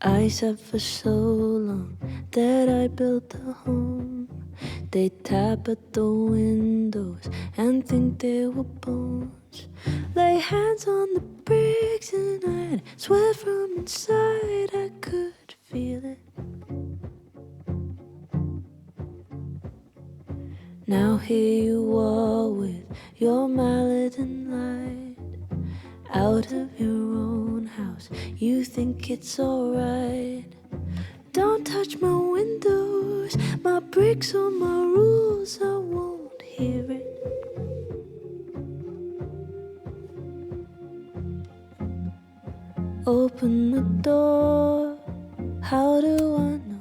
I sat for so long that I built a home. They tap at the windows and think they were bones. Lay hands on the bricks and I'd swear from inside I could feel it. Now here you are with your mallet and light. Out of your own house, you think it's alright. Don't touch my windows, my bricks or my rules, I won't hear it. Open the door, how do I know?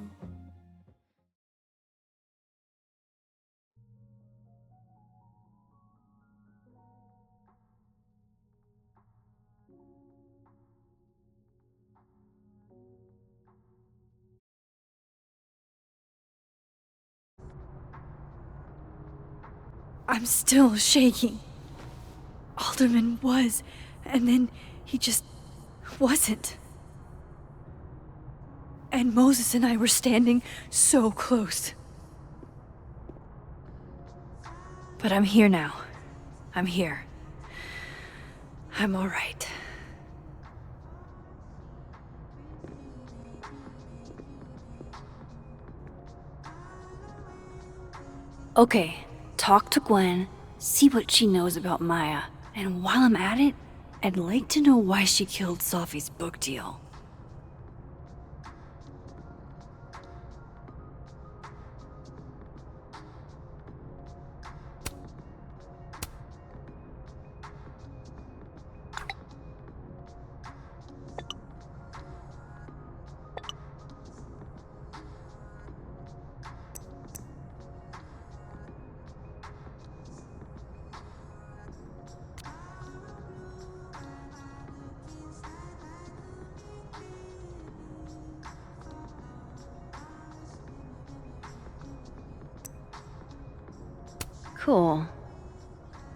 I'm still shaking. Alderman was, and then he just wasn't. And Moses and I were standing so close. But I'm here now. I'm here. I'm all right. Okay, talk to Gwen, see what she knows about Maya, and while I'm at it, I'd like to know why she killed Safi's book deal. Cool.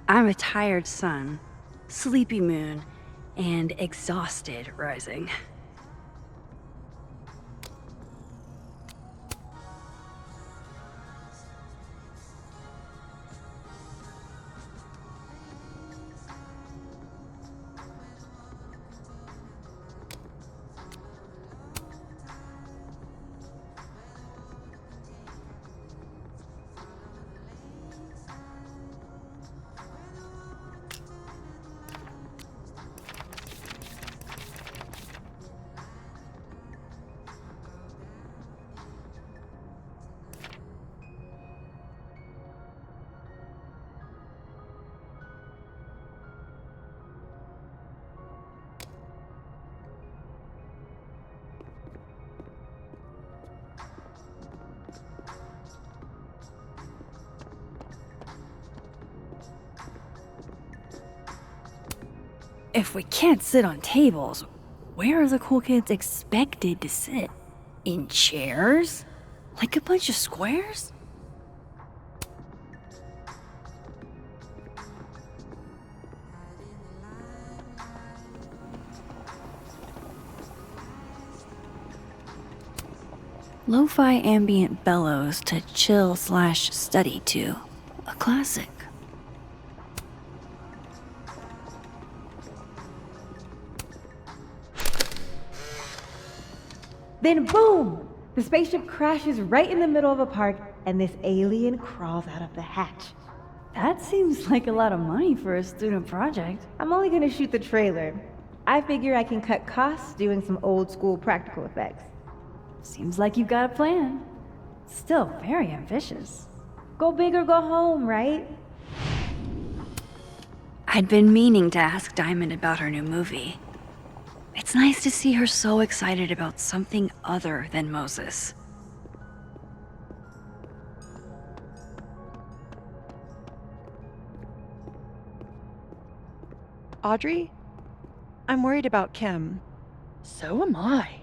I'm a tired sun, sleepy moon, and exhausted rising. If we can't sit on tables, where are the cool kids expected to sit? In chairs? Like a bunch of squares? Lo-fi ambient bellows to chill/study to. A classic. Then boom! The spaceship crashes right in the middle of a park, and this alien crawls out of the hatch. That seems like a lot of money for a student project. I'm only gonna shoot the trailer. I figure I can cut costs doing some old school practical effects. Seems like you've got a plan. Still very ambitious. Go big or go home, right? I'd been meaning to ask Diamond about her new movie. It's nice to see her so excited about something other than Moses. Audrey? I'm worried about Kim. So am I.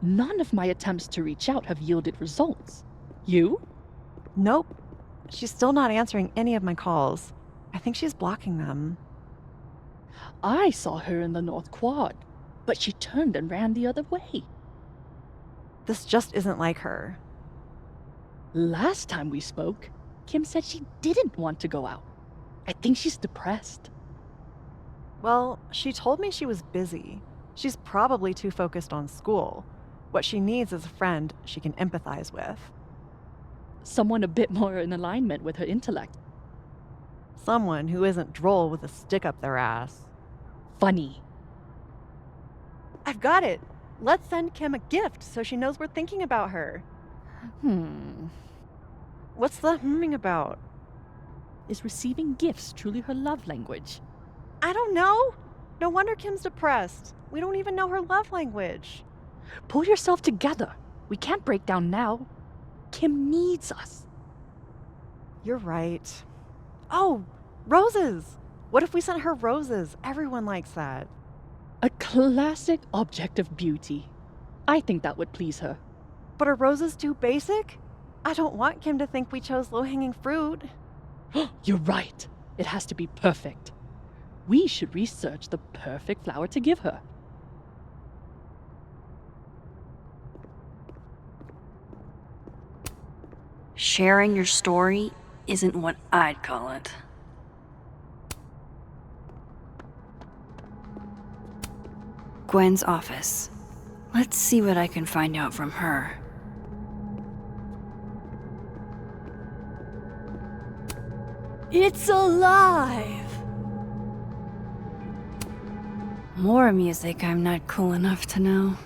None of my attempts to reach out have yielded results. You? Nope. She's still not answering any of my calls. I think she's blocking them. I saw her in the North Quad, but she turned and ran the other way. This just isn't like her. Last time we spoke, Kim said she didn't want to go out. I think she's depressed. Well, she told me she was busy. She's probably too focused on school. What she needs is a friend she can empathize with. Someone a bit more in alignment with her intellect. Someone who isn't droll with a stick up their ass. Funny. I've got it! Let's send Kim a gift so she knows we're thinking about her. What's the humming about? Is receiving gifts truly her love language? I don't know. No wonder Kim's depressed. We don't even know her love language. Pull yourself together. We can't break down now. Kim needs us. You're right. Oh, roses! What if we sent her roses? Everyone likes that. A classic object of beauty. I think that would please her. But are roses too basic? I don't want Kim to think we chose low-hanging fruit. You're right. It has to be perfect. We should research the perfect flower to give her. Sharing your story isn't what I'd call it. Gwen's office. Let's see what I can find out from her. It's alive! More music I'm not cool enough to know.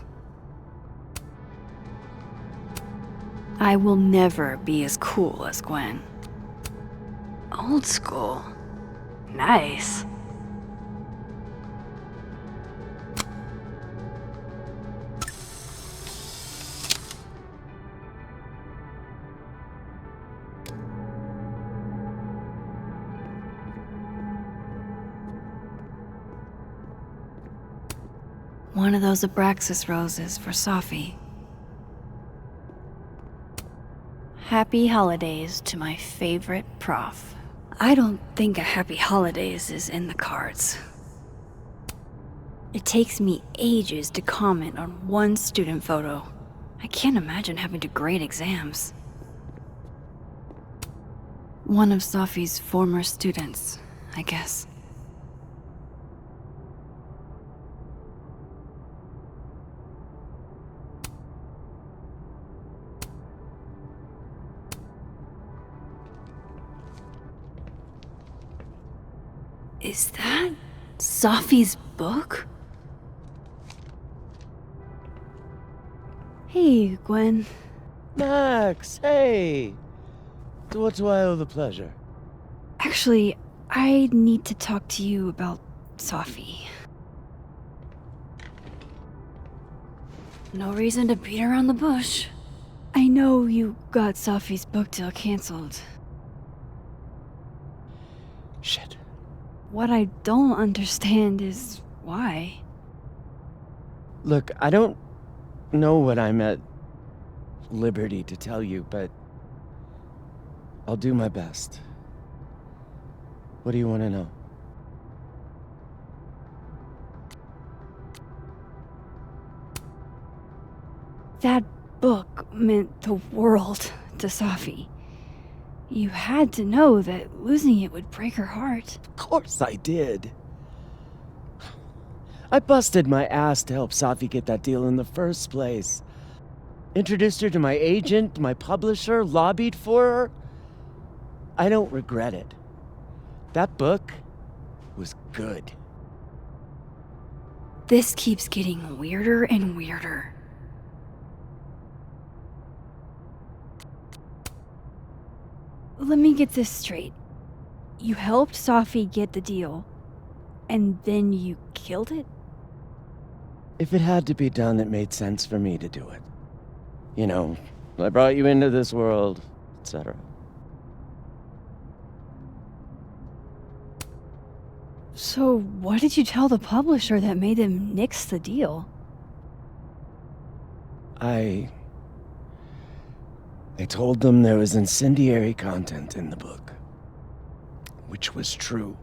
I will never be as cool as Gwen. Old school. Nice. One of those Abraxas roses for Safi. Happy holidays to my favorite prof. I don't think a happy holidays is in the cards. It takes me ages to comment on one student photo. I can't imagine having to grade exams. One of Safi's former students, I guess. Is that Safi's book? Hey, Gwen. Max, hey! To what do I owe the pleasure? Actually, I need to talk to you about Safi. No reason to beat around the bush. I know you got Safi's book deal canceled. Shit. What I don't understand is why. Look, I don't know what I'm at liberty to tell you, but I'll do my best. What do you want to know? That book meant the world to Safi. You had to know that losing it would break her heart. Of course I did. I busted my ass to help Safi get that deal in the first place. Introduced her to my agent, my publisher, lobbied for her. I don't regret it. That book was good. This keeps getting weirder and weirder. Let me get this straight. You helped Safi get the deal, and then you killed it? If it had to be done, it made sense for me to do it. You know, I brought you into this world, etc. So what did you tell the publisher that made them nix the deal? I told them there was incendiary content in the book. Which was true.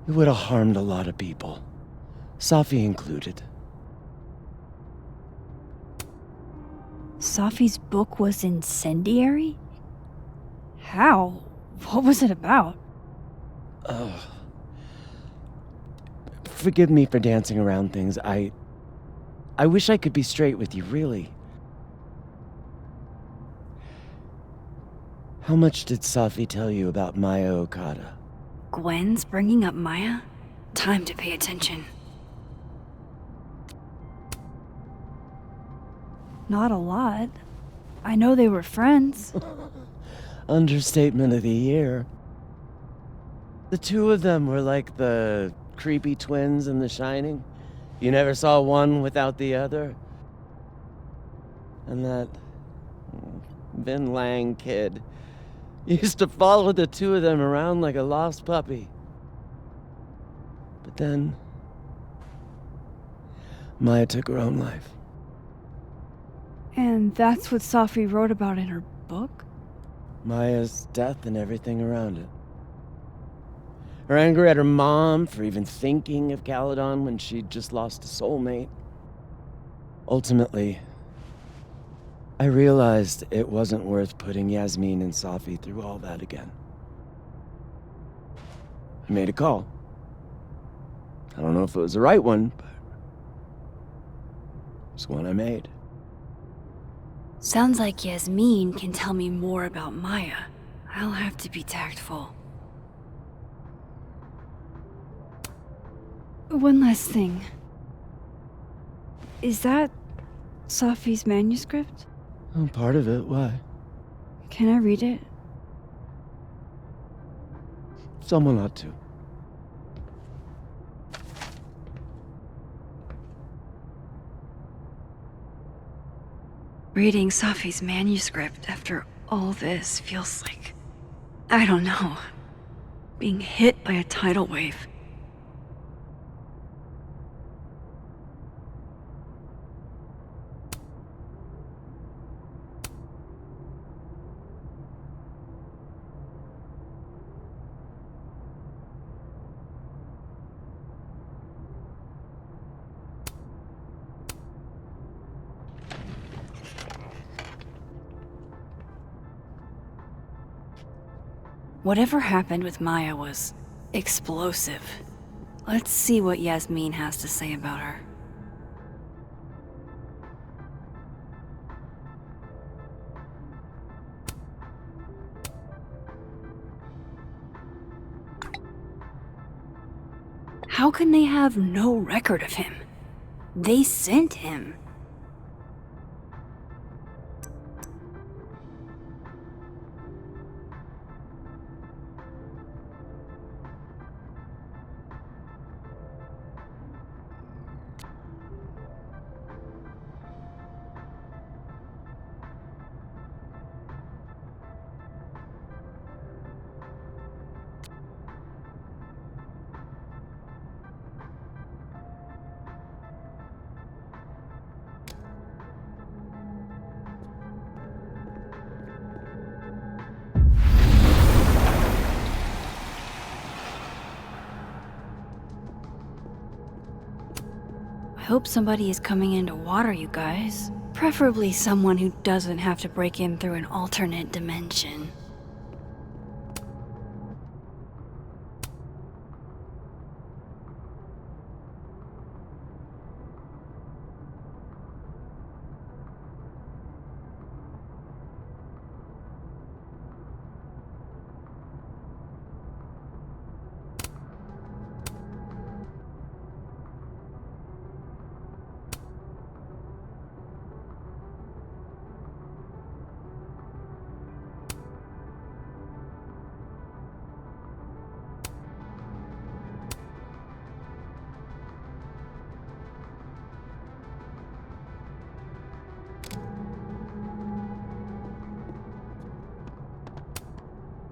It would have harmed a lot of people. Safi included. Safi's book was incendiary? How? What was it about? Forgive me for dancing around things. I wish I could be straight with you, really. How much did Safi tell you about Maya Okada? Gwen's bringing up Maya? Time to pay attention. Not a lot. I know they were friends. Understatement of the year. The two of them were like the creepy twins in The Shining. You never saw one without the other. And that Vin Lang kid used to follow the two of them around like a lost puppy. But then Maya took her own life. And that's what Safi wrote about in her book? Maya's death and everything around it. Her anger at her mom for even thinking of Caledon when she'd just lost a soulmate. Ultimately, I realized it wasn't worth putting Yasmin and Safi through all that again. I made a call. I don't know if it was the right one, but it's one I made. Sounds like Yasmin can tell me more about Maya. I'll have to be tactful. One last thing. Is that Safi's manuscript? Oh, part of it. Why? Can I read it? Someone ought to. Reading Safi's manuscript after all this feels like, I don't know, being hit by a tidal wave. Whatever happened with Maya was explosive. Let's see what Yasmin has to say about her. How can they have no record of him? They sent him. I hope somebody is coming in to water you guys. Preferably someone who doesn't have to break in through an alternate dimension.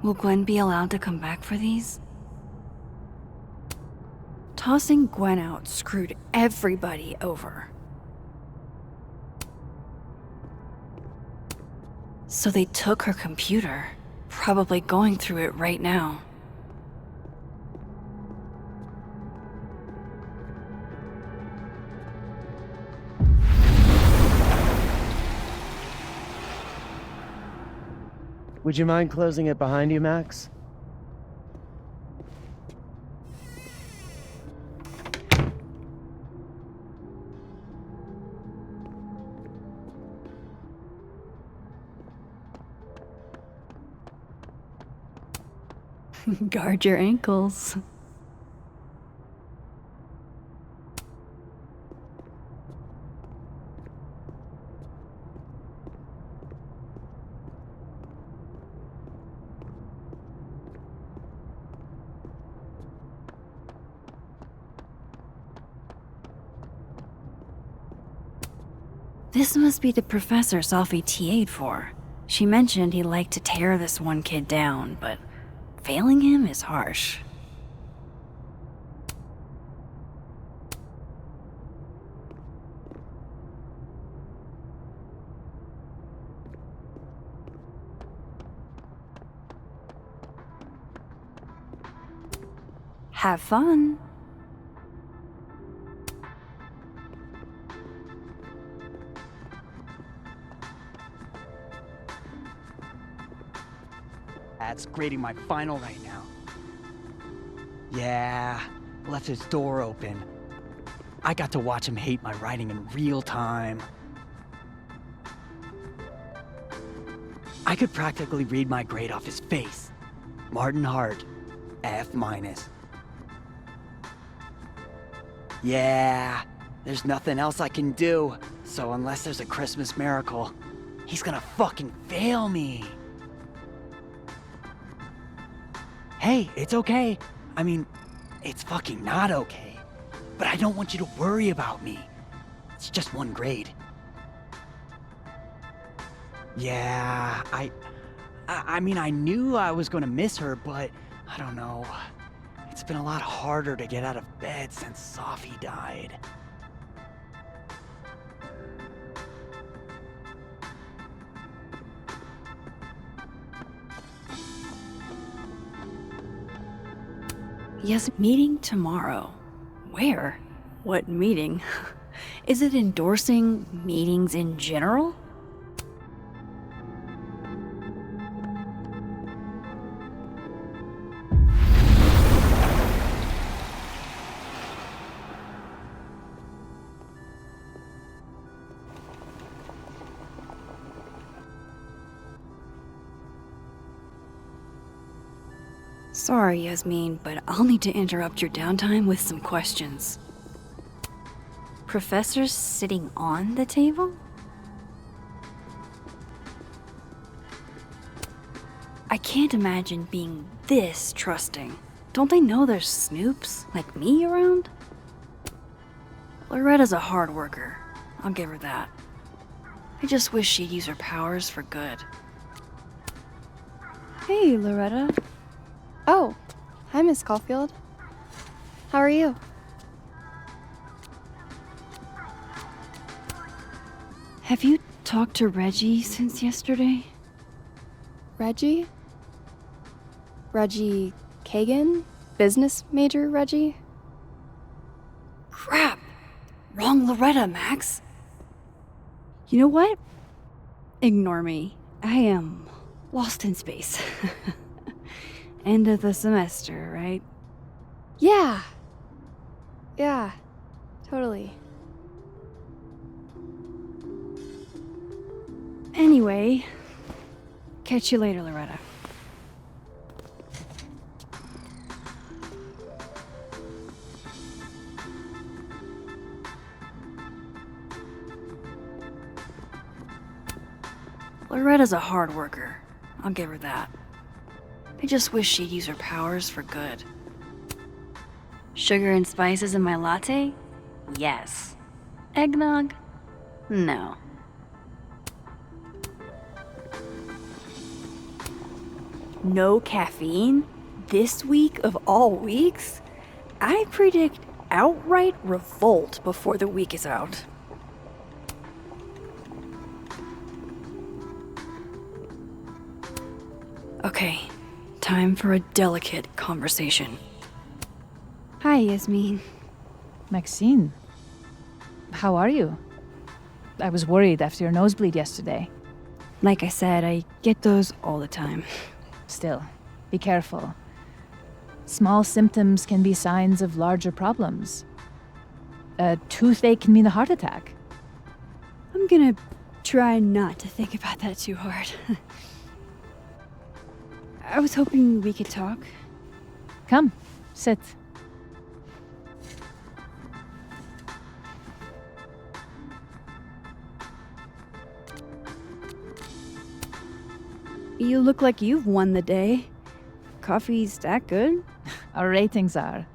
Will Gwen be allowed to come back for these? Tossing Gwen out screwed everybody over. So they took her computer, probably going through it right now. Would you mind closing it behind you, Max? Guard your ankles. This must be the professor Safi TA'd for. She mentioned he liked to tear this one kid down, but failing him is harsh. Have fun. That's grading my final right now. Yeah, left his door open. I got to watch him hate my writing in real time. I could practically read my grade off his face. Martin Hart, F-. Yeah, there's nothing else I can do, so unless there's a Christmas miracle, he's gonna fucking fail me. Hey, it's okay. I mean, it's fucking not okay. But I don't want you to worry about me. It's just one grade. Yeah, I mean, I knew I was gonna miss her, but I don't know. It's been a lot harder to get out of bed since Safi died. Yes, meeting tomorrow. Where? What meeting? Is it endorsing meetings in general? Sorry, Yasmin, but I'll need to interrupt your downtime with some questions. Professor's sitting on the table? I can't imagine being this trusting. Don't they know there's snoops like me around? Loretta's a hard worker. I'll give her that. I just wish she'd use her powers for good. Hey, Loretta. Oh, hi, Miss Caulfield. How are you? Have you talked to Reggie since yesterday? Reggie? Reggie Kagan? Business major Reggie? Crap! Wrong Loretta, Max. You know what? Ignore me. I am lost in space. End of the semester, right? Yeah. Yeah, totally. Anyway, catch you later, Loretta. Loretta's a hard worker. I'll give her that. I just wish she'd use her powers for good. Sugar and spices in my latte? Yes. Eggnog? No. No caffeine? This week of all weeks? I predict outright revolt before the week is out. Okay, time for a delicate conversation. Hi, Yasmin. Maxine, how are you? I was worried after your nosebleed yesterday. Like I said, I get those all the time. Still, be careful. Small symptoms can be signs of larger problems. A toothache can mean a heart attack. I'm gonna try not to think about that too hard. I was hoping we could talk. Come, sit. You look like you've won the day. Coffee's that good? Our ratings are.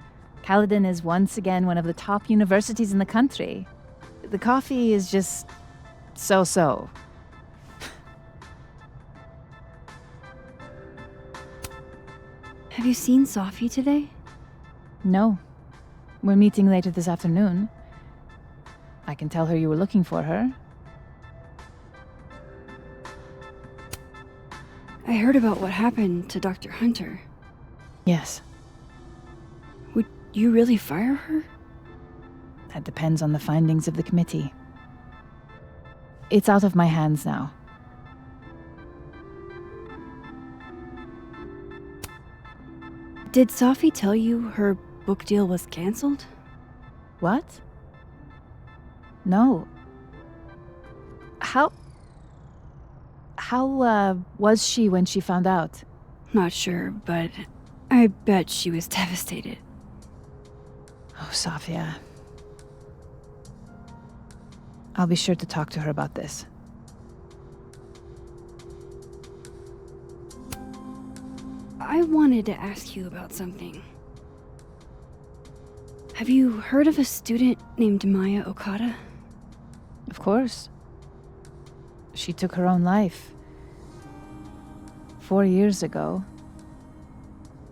Caledon is once again one of the top universities in the country. The coffee is just so-so. Have you seen Safi today? No. We're meeting later this afternoon. I can tell her you were looking for her. I heard about what happened to Dr. Hunter. Yes, Would you really fire her? that depends on the findings of the committee. It's out of my hands now. Did Safi tell you her book deal was canceled? What? No. How was she when she found out? Not sure, but I bet she was devastated. Oh, Safia. I'll be sure to talk to her about this. I wanted to ask you about something. Have you heard of a student named Maya Okada? Of course. She took her own life. 4 years ago.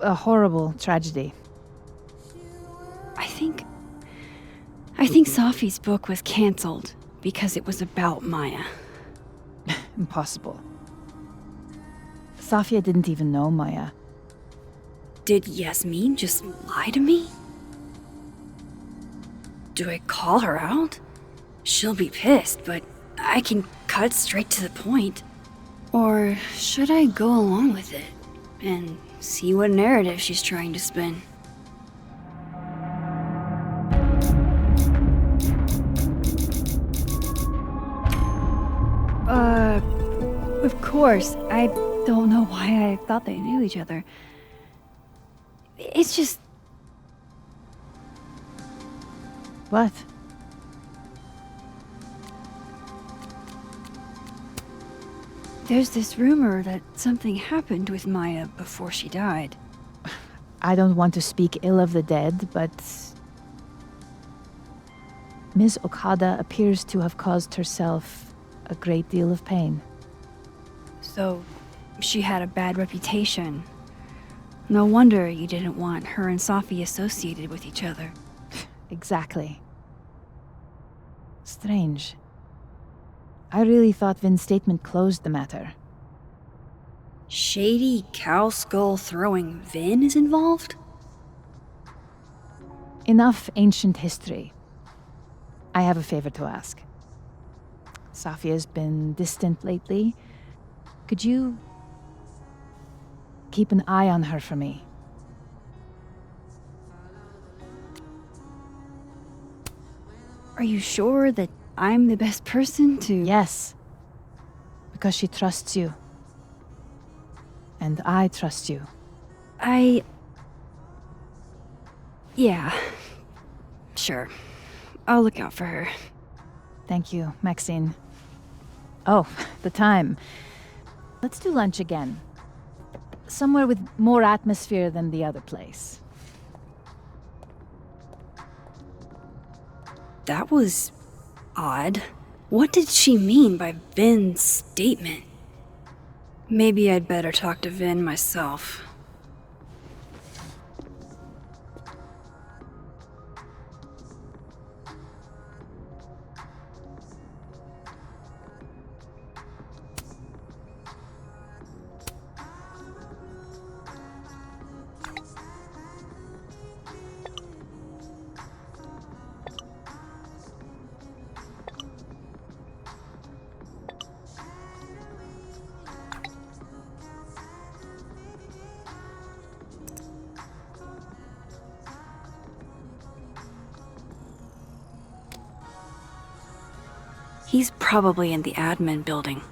A horrible tragedy. I think Safi's book was canceled because it was about Maya. Impossible. Safia didn't even know Maya. Did Yasmin just lie to me? Do I call her out? She'll be pissed, but I can cut straight to the point. Or should I go along with it and see what narrative she's trying to spin? Of course. I don't know why I thought they knew each other. It's just... What? There's this rumor that something happened with Maya before she died. I don't want to speak ill of the dead, but... Ms. Okada appears to have caused herself a great deal of pain. So, she had a bad reputation. No wonder you didn't want her and Safi associated with each other. Exactly. Strange. I really thought Vin's statement closed the matter. Shady cow skull throwing Vin is involved? Enough ancient history. I have a favor to ask. Safia's been distant lately. Could you keep an eye on her for me? Are you sure that I'm the best person to... Yes. Because she trusts you. And I trust you. Yeah. Sure. I'll look out for her. Thank you, Maxine. Oh, the time. Let's do lunch again. Somewhere with more atmosphere than the other place. That was... odd. What did she mean by Vin's statement? Maybe I'd better talk to Vin myself. He's probably in the admin building.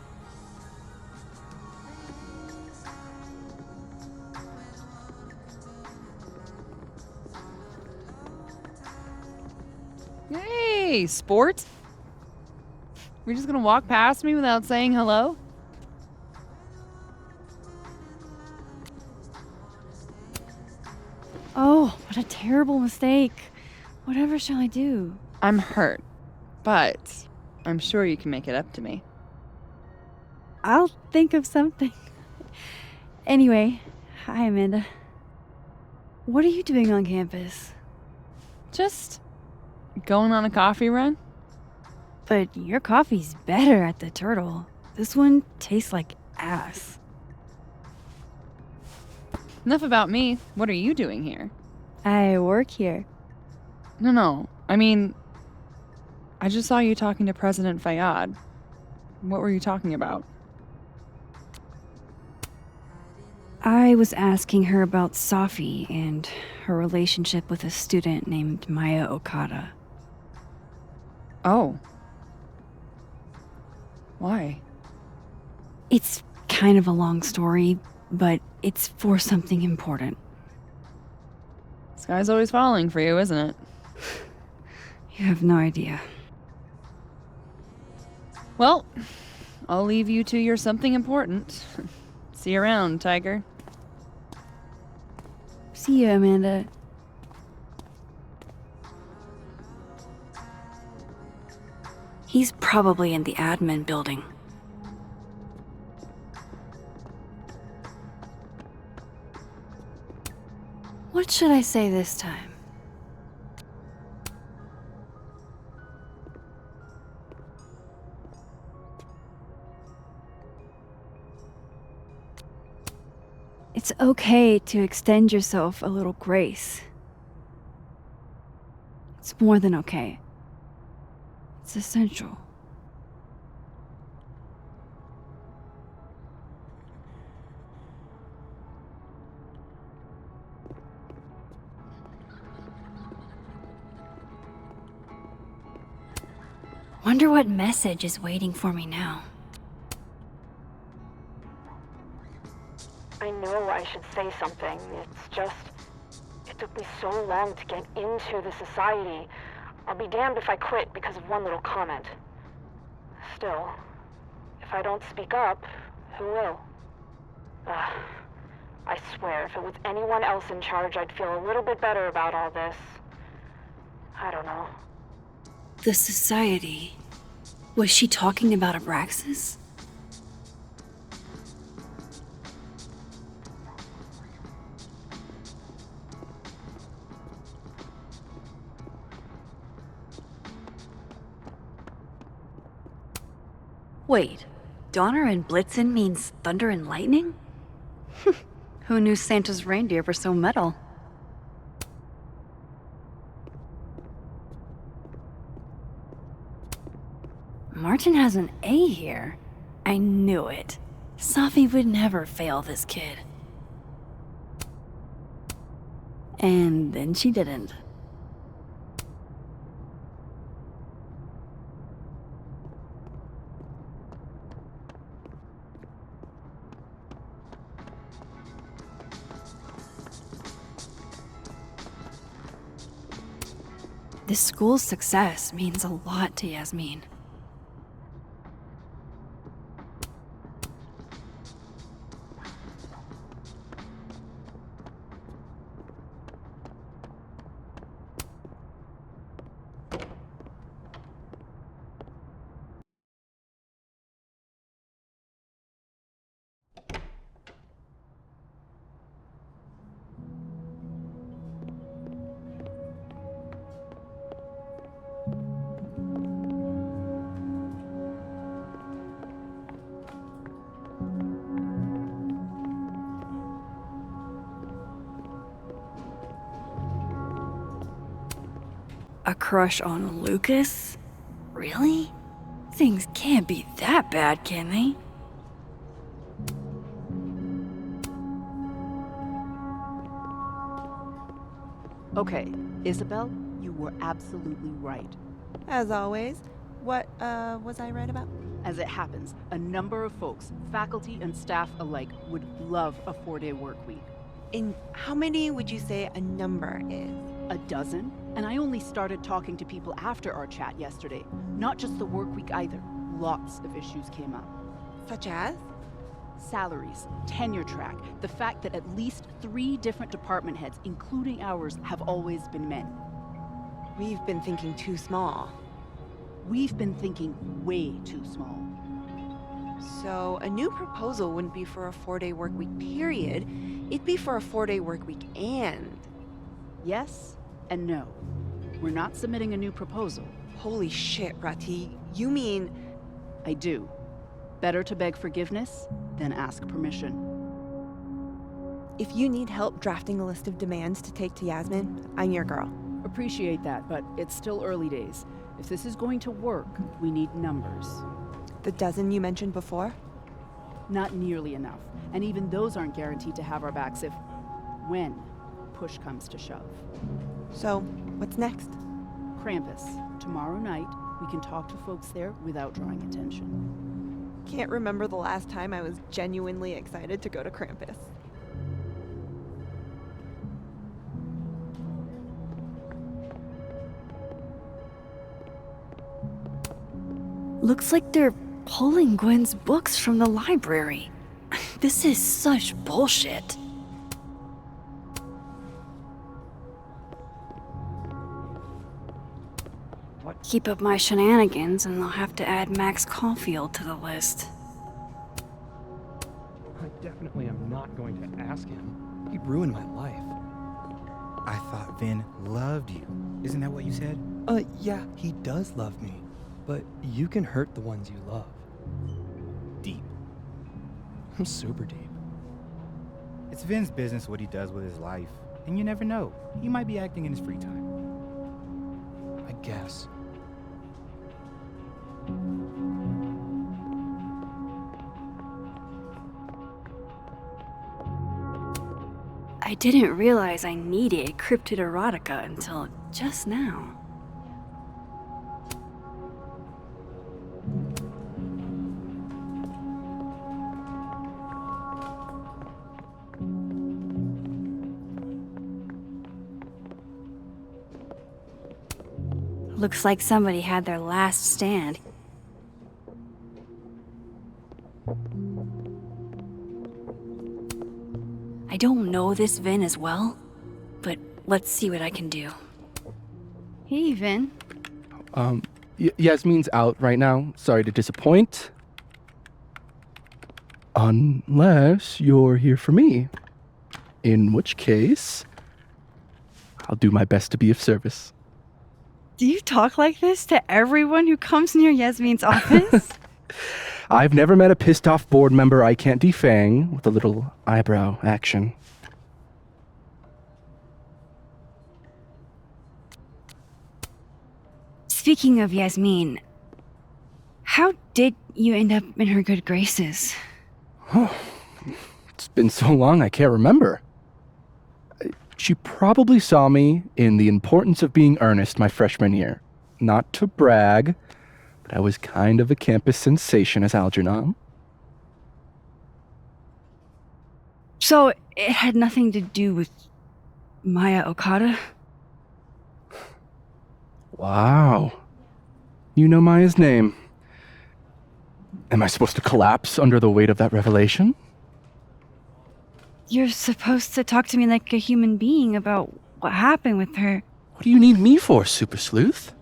Hey, sport! You're just gonna walk past me without saying hello? Oh, what a terrible mistake. Whatever shall I do? I'm hurt, but I'm sure you can make it up to me. I'll think of something. Anyway, hi Amanda. What are you doing on campus? Just going on a coffee run? But your coffee's better at the Turtle. This one tastes like ass. Enough about me. What are you doing here? I work here. No. I mean, I just saw you talking to President Fayyad. What were you talking about? I was asking her about Safi and her relationship with a student named Maya Okada. Oh. Why? It's kind of a long story, but it's for something important. Sky's always falling for you, isn't it? You have no idea. Well, I'll leave you to your something important. See you around, Tiger. See you, Amanda. He's probably in the admin building. What should I say this time? It's okay to extend yourself a little grace. It's more than okay. It's essential. Wonder what message is waiting for me now. I know I should say something. It's just, it took me so long to get into the society. I'll be damned if I quit because of one little comment. Still, if I don't speak up, who will? I swear, if it was anyone else in charge, I'd feel a little bit better about all this. I don't know. The society. Was she talking about Abraxas? Wait, Donner and Blitzen means thunder and lightning? Who knew Santa's reindeer were so metal? Martin has an A here. I knew it. Safi would never fail this kid. And then she didn't. This school's success means a lot to Yasmin. A crush on Lucas? Really? Things can't be that bad, can they? Okay, Isabel, you were absolutely right. As always, What, was I right about? As it happens, a number of folks, faculty and staff alike, would love a 4-day work week. And how many would you say a number is? A dozen? And I only started talking to people after our chat yesterday. Not just the work week either. Lots of issues came up. Such as? Salaries, tenure track, the fact that at least 3 different department heads, including ours, have always been men. We've been thinking too small. We've been thinking way too small. So a new proposal wouldn't be for a 4-day work week period. It'd be for a 4-day work week and... Yes and no. We're not submitting a new proposal. Holy shit, Rati. You mean... I do. Better to beg forgiveness than ask permission. If you need help drafting a list of demands to take to Yasmin, I'm your girl. Appreciate that, but it's still early days. If this is going to work, we need numbers. The dozen you mentioned before? Not nearly enough. And even those aren't guaranteed to have our backs when push comes to shove. So, what's next? Krampus. Tomorrow night, we can talk to folks there without drawing attention. Can't remember the last time I was genuinely excited to go to Krampus. Looks like they're pulling Gwen's books from the library. This is such bullshit. What? Keep up my shenanigans and they'll have to add Max Caulfield to the list. I definitely am not going to ask him. He'd ruin my life. I thought Vin loved you. Isn't that what you said? Yeah, he does love me. But you can hurt the ones you love. Deep. I'm super deep. It's Vin's business what he does with his life. And you never know. He might be acting in his free time. I guess. I didn't realize I needed cryptid erotica until just now. Looks like somebody had their last stand. I don't know this Vin as well, but let's see what I can do. Hey, Vin. Yasmin's out right now. Sorry to disappoint. Unless you're here for me. In which case, I'll do my best to be of service. Do you talk like this to everyone who comes near Yasmin's office? I've never met a pissed off board member I can't defang with a little eyebrow action. Speaking of Yasmin, how did you end up in her good graces? Oh, it's been so long I can't remember. She probably saw me in The Importance of Being Earnest my freshman year. Not to brag, but I was kind of a campus sensation as Algernon. So it had nothing to do with Maya Okada? Wow. You know Maya's name. Am I supposed to collapse under the weight of that revelation? You're supposed to talk to me like a human being about what happened with her. What do you need me for, Super Sleuth?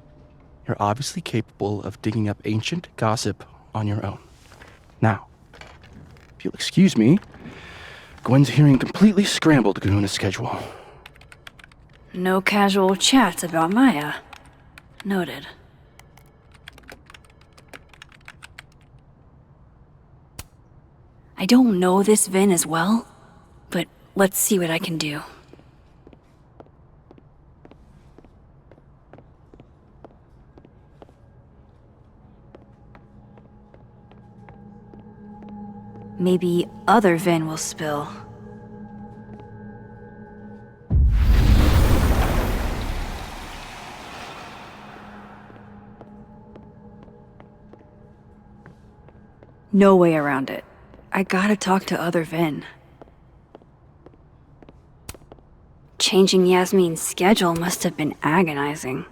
You're obviously capable of digging up ancient gossip on your own. Now, if you'll excuse me, Gwen's hearing completely scrambled Kahuna schedule. No casual chats about Maya. Noted. I don't know this Vin as well, but let's see what I can do. Maybe other Vin will spill. No way around it. I gotta talk to other Vin. Changing Yasmin's schedule must have been agonizing.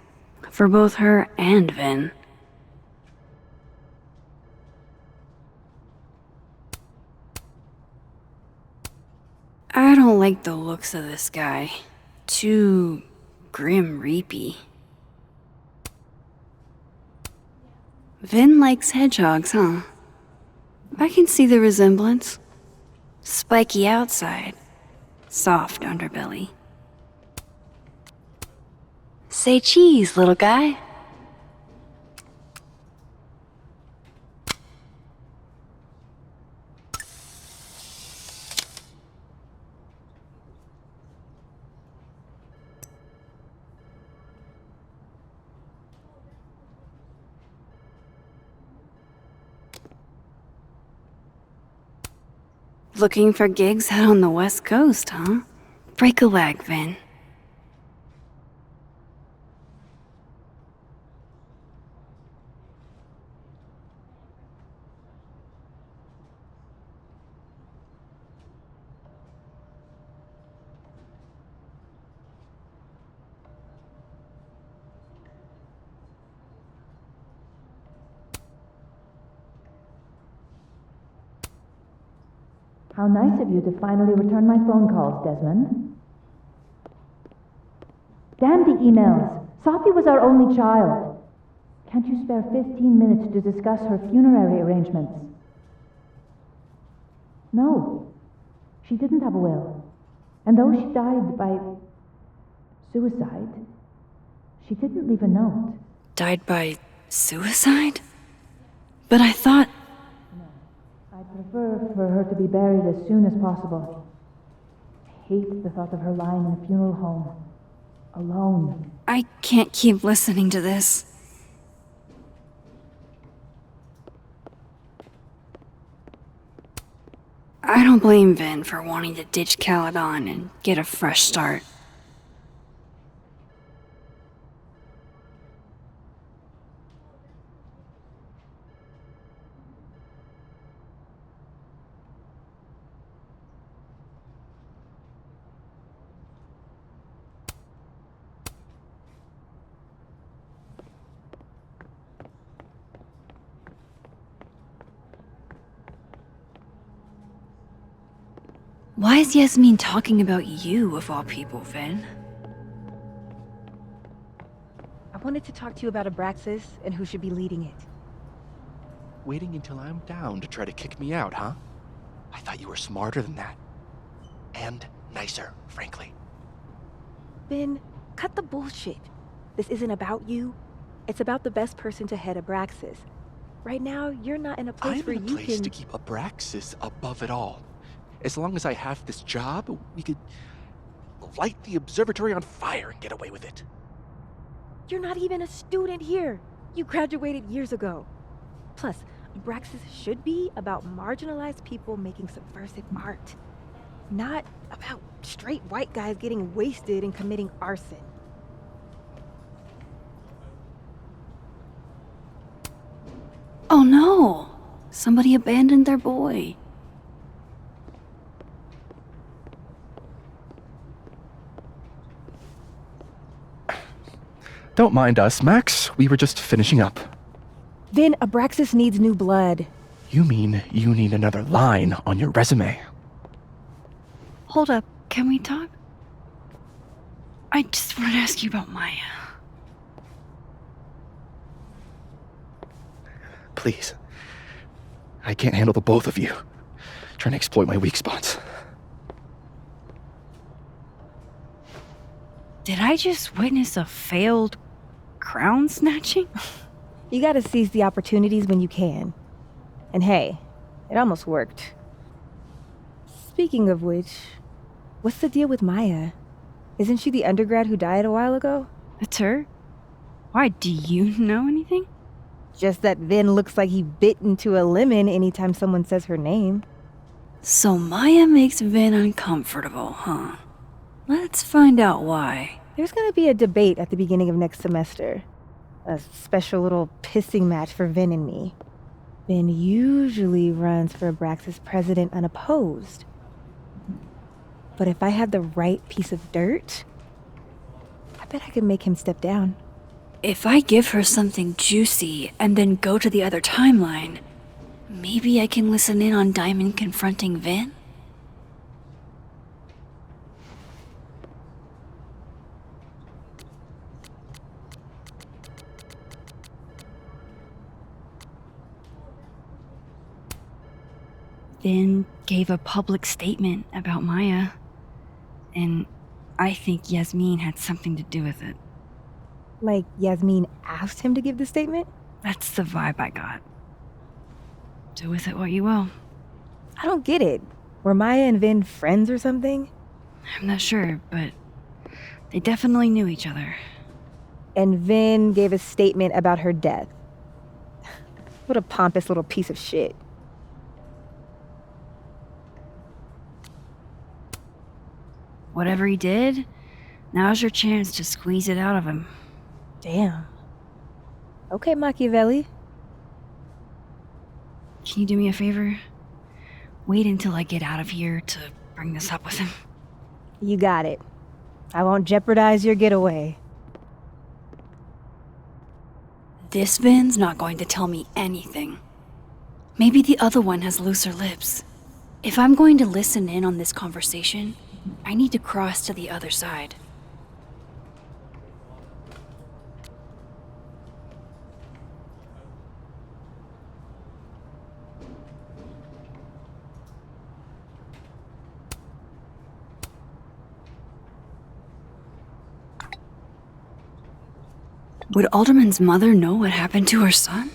For both her and Vin. I don't like the looks of this guy. Too grim reapy. Vin likes hedgehogs, huh? I can see the resemblance. Spiky outside, soft underbelly. Say cheese, little guy. Looking for gigs out on the West Coast, huh? Break a leg, Vin. How nice of you to finally return my phone calls, Desmond. Damn the emails. Safi was our only child. Can't you spare 15 minutes to discuss her funerary arrangements? No. She didn't have a will. And though she died by suicide, she didn't leave a note. Died by suicide? But I thought... I'd prefer for her to be buried as soon as possible. I hate the thought of her lying in a funeral home, alone. I can't keep listening to this. I don't blame Vin for wanting to ditch Caledon and get a fresh start. Why is Yasmin talking about you, of all people, Vin? I wanted to talk to you about Abraxas and who should be leading it. Waiting until I'm down to try to kick me out, huh? I thought you were smarter than that. And nicer, frankly. Ben, cut the bullshit. This isn't about you. It's about the best person to head Abraxas. Right now, you're not in a place where you can... I'm in a place to keep Abraxas above it all. As long as I have this job, we could light the observatory on fire and get away with it. You're not even a student here. You graduated years ago. Plus, Abraxas should be about marginalized people making subversive art. Not about straight white guys getting wasted and committing arson. Oh no! Somebody abandoned their boy. Don't mind us, Max. We were just finishing up. Then Abraxas needs new blood. You mean you need another line on your resume? Hold up, can we talk? I just wanted to ask you about Maya. Please. I can't handle the both of you. Trying to exploit my weak spots. Did I just witness a failed crown snatching? You gotta seize the opportunities when you can. And hey, it almost worked. Speaking of which, what's the deal with Maya? Isn't she the undergrad who died a while ago? That's her? Why, do you know anything? Just that Vin looks like he bit into a lemon anytime someone says her name. So Maya makes Vin uncomfortable, huh? Let's find out why. There's gonna be a debate at the beginning of next semester. A special little pissing match for Vin and me. Ben usually runs for Abraxas president unopposed. But if I had the right piece of dirt, I bet I could make him step down. If I give her something juicy and then go to the other timeline, maybe I can listen in on Diamond confronting Vin? Vin gave a public statement about Maya, and I think Yasmin had something to do with it. Like Yasmin asked him to give the statement? That's the vibe I got. Do with it what you will. I don't get it. Were Maya and Vin friends or something? I'm not sure, but they definitely knew each other. And Vin gave a statement about her death. What a pompous little piece of shit. Whatever he did, now's your chance to squeeze it out of him. Damn. Okay, Machiavelli. Can you do me a favor? Wait until I get out of here to bring this up with him. You got it. I won't jeopardize your getaway. This Vin's not going to tell me anything. Maybe the other one has looser lips. If I'm going to listen in on this conversation, I need to cross to the other side. Would Alderman's mother know what happened to her son?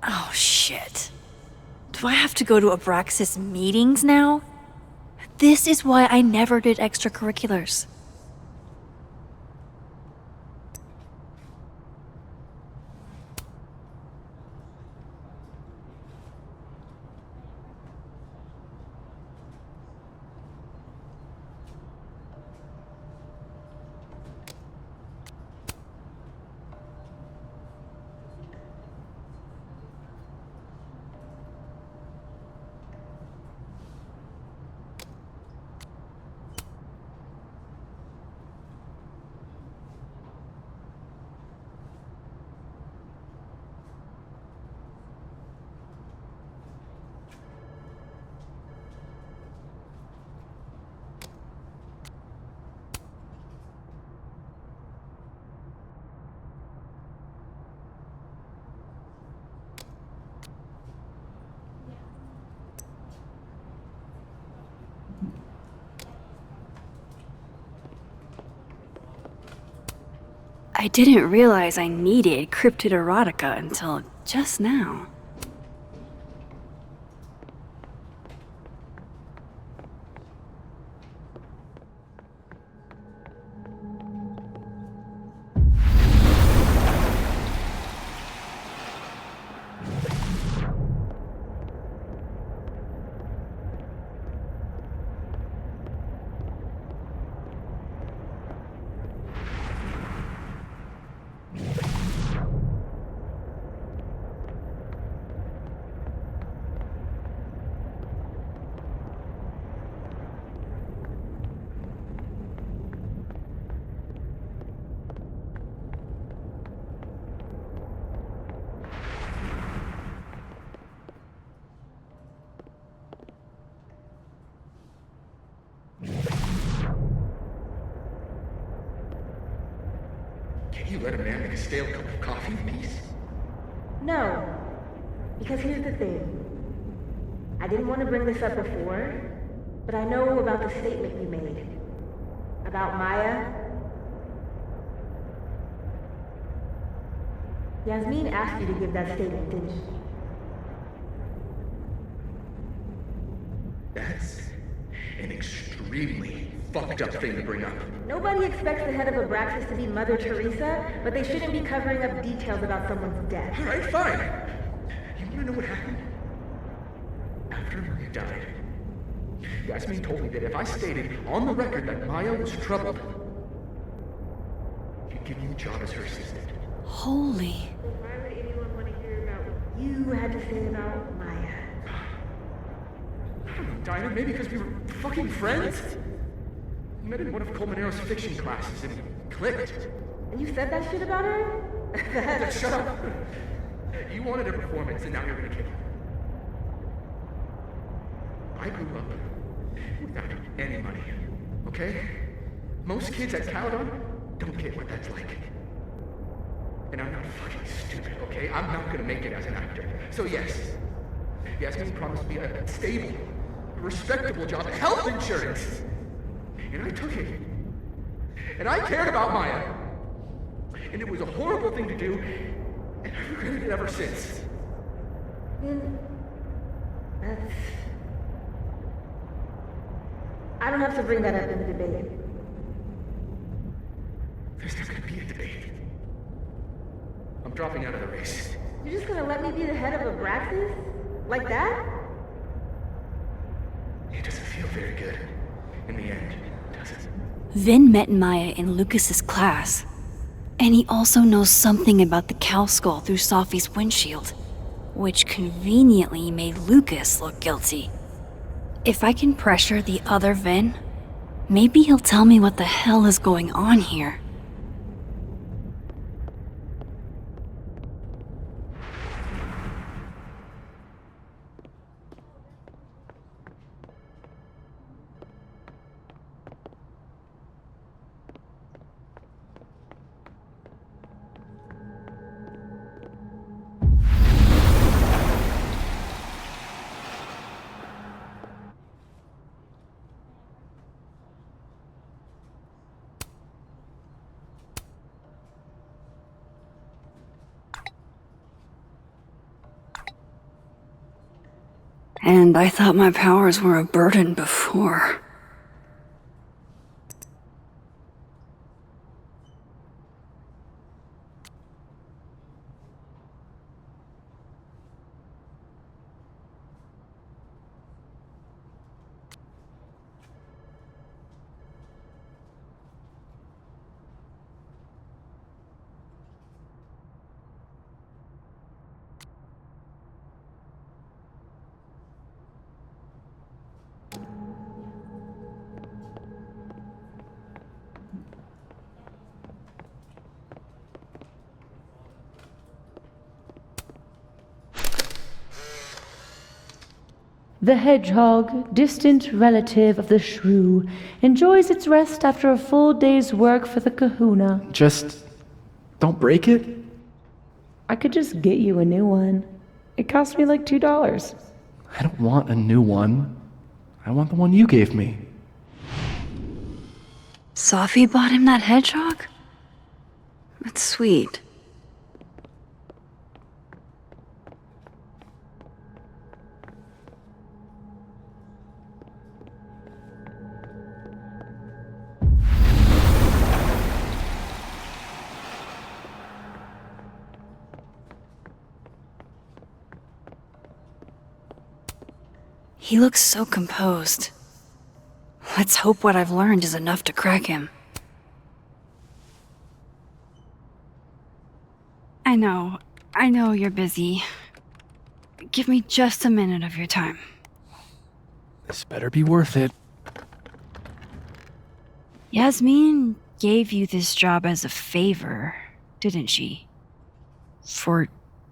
Oh, shit. Do I have to go to Abraxas meetings now? This is why I never did extracurriculars. I didn't realize I needed cryptid erotica until just now. Can you let a man make a stale cup of coffee in peace? No. Because here's the thing. I didn't want to bring this up before, but I know about the statement you made. About Maya. Yasmin asked you to give that statement, didn't she? That's an extremely fucked up thing to bring up. Nobody expects the head of Abraxas to be Mother Teresa, but they shouldn't be covering up details about someone's death. All right, fine. You want to know what happened? After Maria died, Yasmin told me that if I stated on the record that Maya was troubled, he'd give me a job as her assistant. Holy. you had to say about Maya? I don't know, Dinah, maybe because we were fucking friends? We met in one of Colmenaro's fiction classes and we clicked. And you said that shit about her? Shut up. You wanted a performance and now you're gonna kick it. I grew up without any money, okay? Most kids at Caledon don't get what that's like. And I'm not fucking stupid, okay? I'm not gonna make it as an actor. So yes, Yasmin promised me a stable, respectable job, health insurance. And I took it. And I cared about Maya. And it was a horrible thing to do, and I've regretted it ever since. That's... I don't have to bring that up in the debate. There's not gonna be a debate. I'm dropping out of the race. You're just gonna let me be the head of Abraxas? Like that? It doesn't feel very good. In the end, does it? Vin met Maya in Lucas's class, and he also knows something about the cow skull through Safi's windshield, which conveniently made Lucas look guilty. If I can pressure the other Vin, maybe he'll tell me what the hell is going on here. And I thought my powers were a burden before. The hedgehog, distant relative of the shrew, enjoys its rest after a full day's work for the kahuna. Just don't break it? I could just get you a new one. It cost me like $2. I don't want a new one. I want the one you gave me. Safi bought him that hedgehog? That's sweet. He looks so composed. Let's hope what I've learned is enough to crack him. I know you're busy. Give me just a minute of your time. This better be worth it. Yasmin gave you this job as a favor, didn't she? For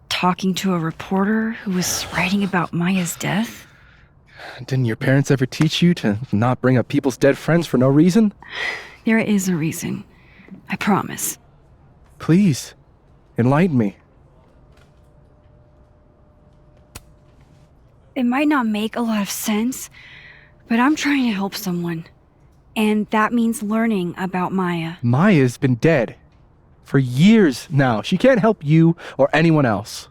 talking to a reporter who was writing about Maya's death? Didn't your parents ever teach you to not bring up people's dead friends for no reason? There is a reason. I promise. Please, enlighten me. It might not make a lot of sense, but I'm trying to help someone. And that means learning about Maya. Maya's been dead for years now. She can't help you or anyone else.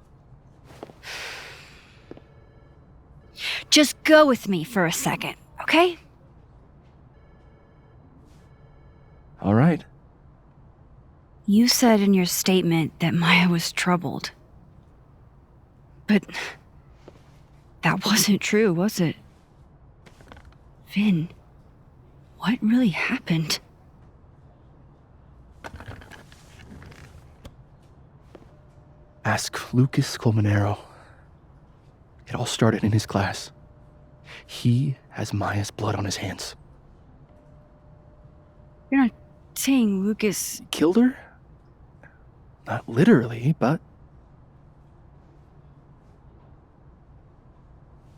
Just go with me for a second, okay? All right. You said in your statement that Maya was troubled. But that wasn't true, was it? Vin, what really happened? Ask Lucas Colmenero. It all started in his class. He has Maya's blood on his hands. You're not saying Lucas Killed her? Not literally, but...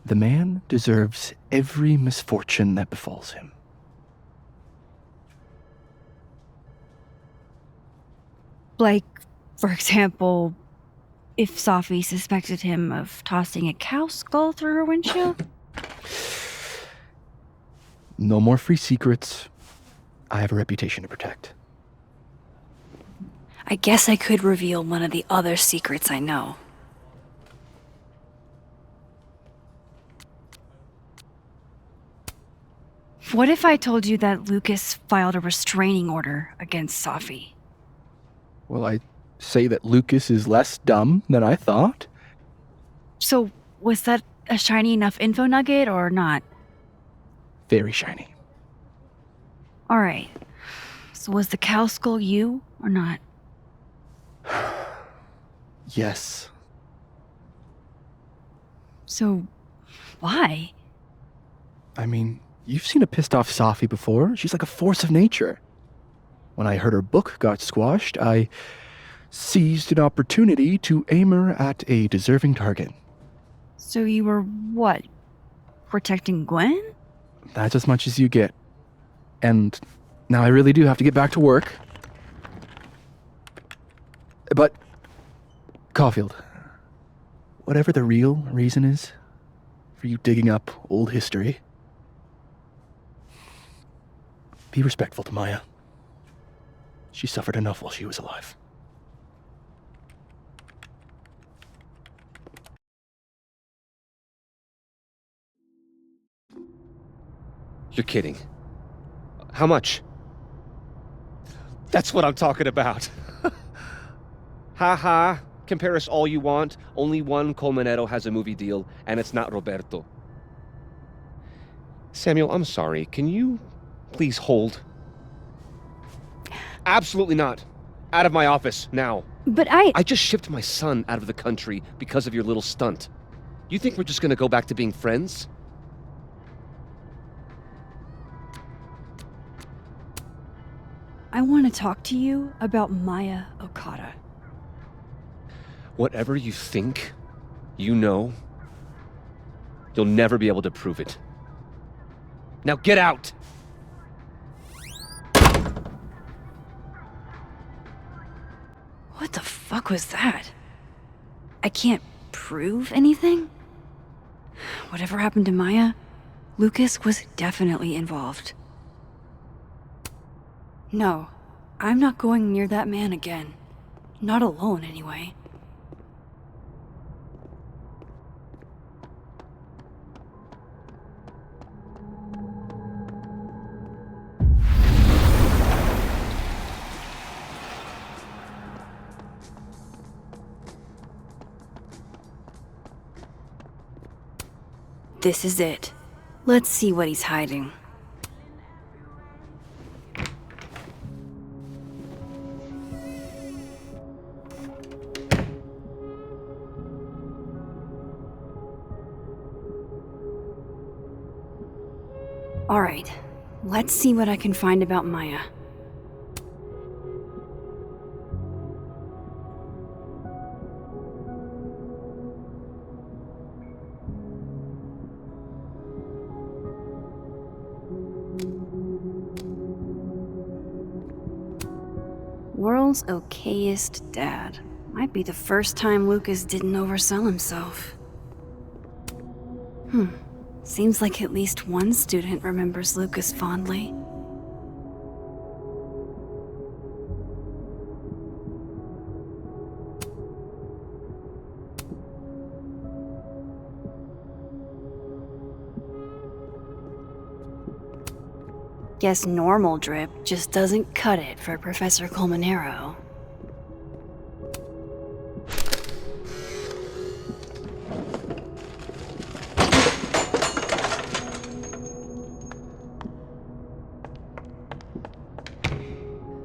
The man deserves every misfortune that befalls him. Like, for example, if Safi suspected him of tossing a cow skull through her windshield? No more free secrets. I have a reputation to protect. I guess I could reveal one of the other secrets I know. What if I told you that Lucas filed a restraining order against Safi? Well, I say that Lucas is less dumb than I thought. So, was that a shiny enough info nugget or not? Very shiny. Alright. So was the cow skull you or not? Yes. So, why? I mean, you've seen a pissed off Safi before. She's like a force of nature. When I heard her book got squashed, I seized an opportunity to aim her at a deserving target. So you were, what, protecting Gwen? That's as much as you get. And now I really do have to get back to work. But, Caulfield, whatever the real reason is for you digging up old history, be respectful to Maya. She suffered enough while she was alive. You're kidding. How much? That's what I'm talking about. Ha ha. Compare us all you want. Only one Colmenero has a movie deal, and it's not Roberto. Samuel, I'm sorry. Can you please hold? Absolutely not. Out of my office, now. But I just shipped my son out of the country because of your little stunt. You think we're just gonna go back to being friends? I want to talk to you about Maya Okada. Whatever you think, you know, you'll never be able to prove it. Now get out! What the fuck was that? I can't prove anything? Whatever happened to Maya, Lucas was definitely involved. No, I'm not going near that man again. Not alone, anyway. This is it. Let's see what he's hiding. Alright, let's see what I can find about Maya. World's okayest dad. Might be the first time Lucas didn't oversell himself. Seems like at least one student remembers Lucas fondly. Guess normal drip just doesn't cut it for Professor Colmenero.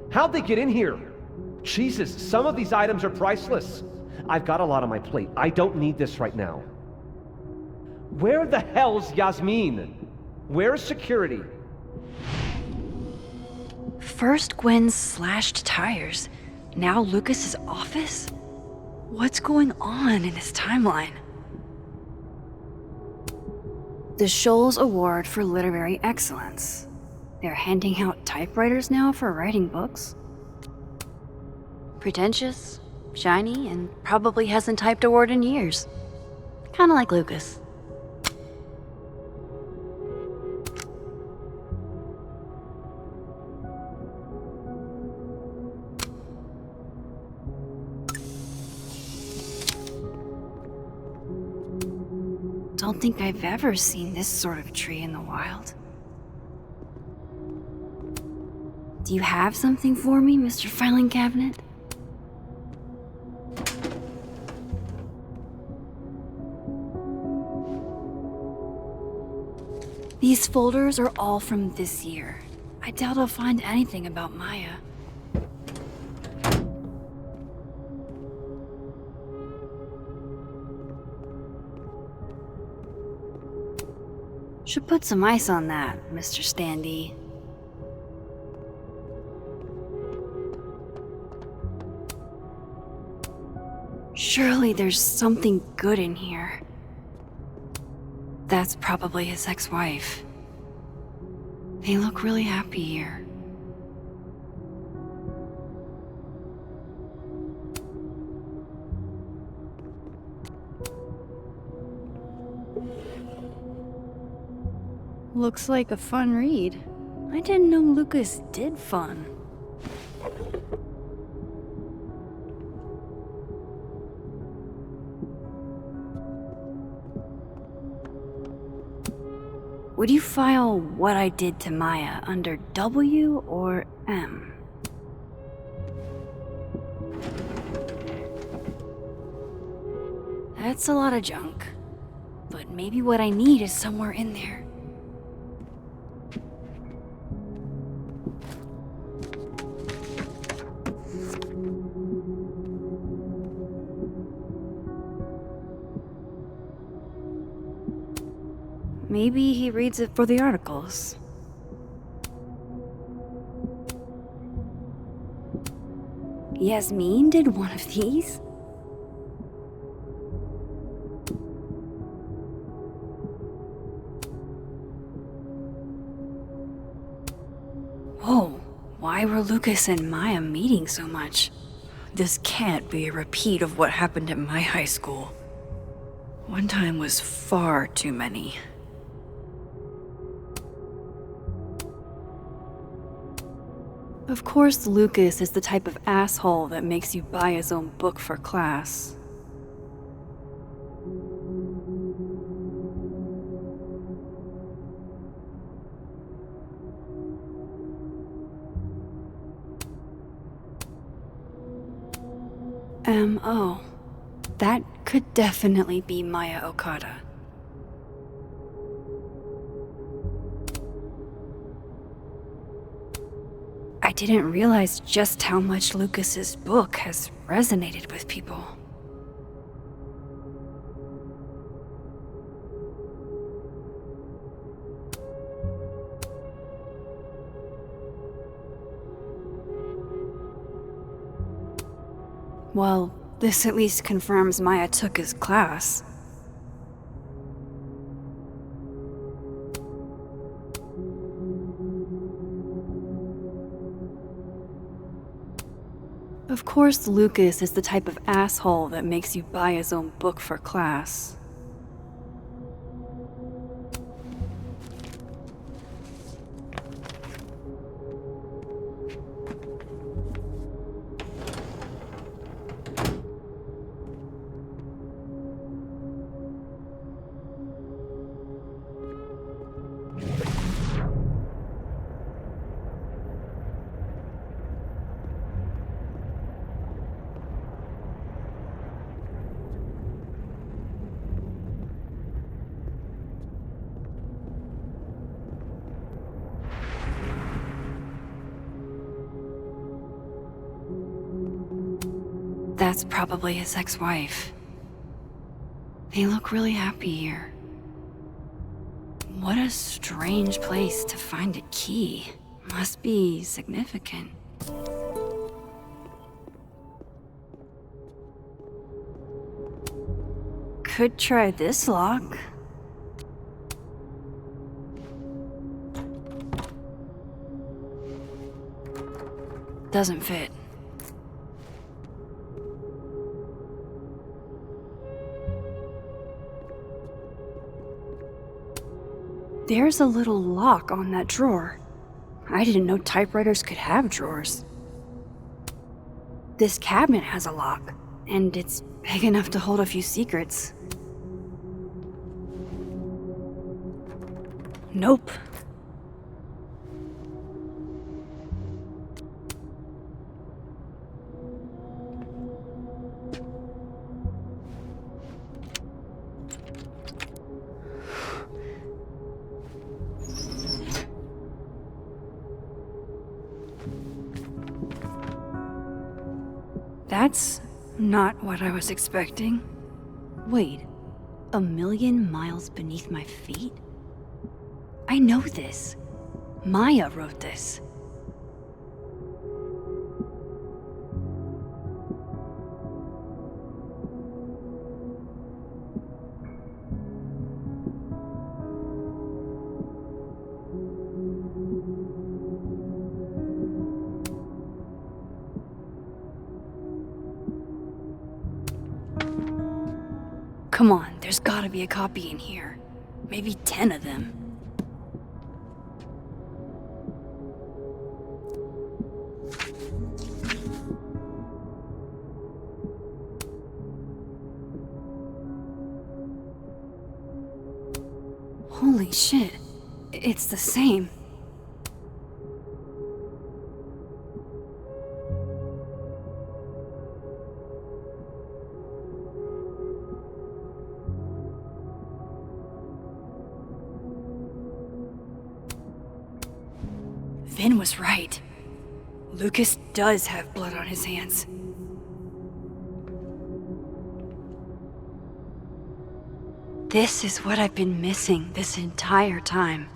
How'd they get in here? Jesus, some of these items are priceless. I've got a lot on my plate. I don't need this right now. Where the hell's Yasmin? Where's security? First Gwen's slashed tires, now Lucas's office? What's going on in this timeline? The Scholes Award for Literary Excellence. They're handing out typewriters now for writing books? Pretentious, shiny, and probably hasn't typed a word in years. Kinda like Lucas. Don't think I've ever seen this sort of tree in the wild. Do you have something for me, Mr. Filing Cabinet? These folders are all from this year. I doubt I'll find anything about Maya. Should put some ice on that, Mr. Standee. Surely there's something good in here. That's probably his ex-wife. They look really happy here. Looks like a fun read. I didn't know Lucas did fun. Would you file what I did to Maya under W or M? That's a lot of junk, but maybe what I need is somewhere in there. Maybe he reads it for the articles. Yasmin did one of these? Whoa, why were Lucas and Maya meeting so much? This can't be a repeat of what happened at my high school. One time was far too many. Of course, Lucas is the type of asshole that makes you buy his own book for class. M.O. That could definitely be Maya Okada. I didn't realize just how much Lucas's book has resonated with people. Well, this at least confirms Maya took his class. Of course, Lucas is the type of asshole that makes you buy his own book for class. That's probably his ex-wife. They look really happy here. What a strange place to find a key. Must be significant. Could try this lock. Doesn't fit. There's a little lock on that drawer. I didn't know typewriters could have drawers. This cabinet has a lock, and it's big enough to hold a few secrets. Nope. That's not what I was expecting. Wait, 1,000,000 miles beneath my feet? I know this. Maya wrote this. Come on, there's gotta be a copy in here. Maybe 10 of them. Holy shit, it's the same. Vin was right. Lucas does have blood on his hands. This is what I've been missing this entire time.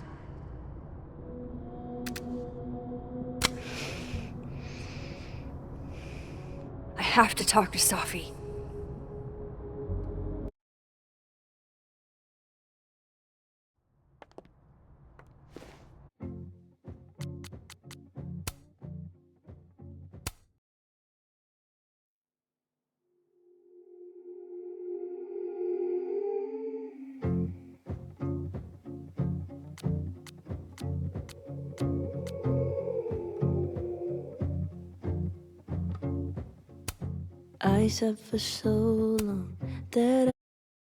I have to talk to Safi. I said for so long that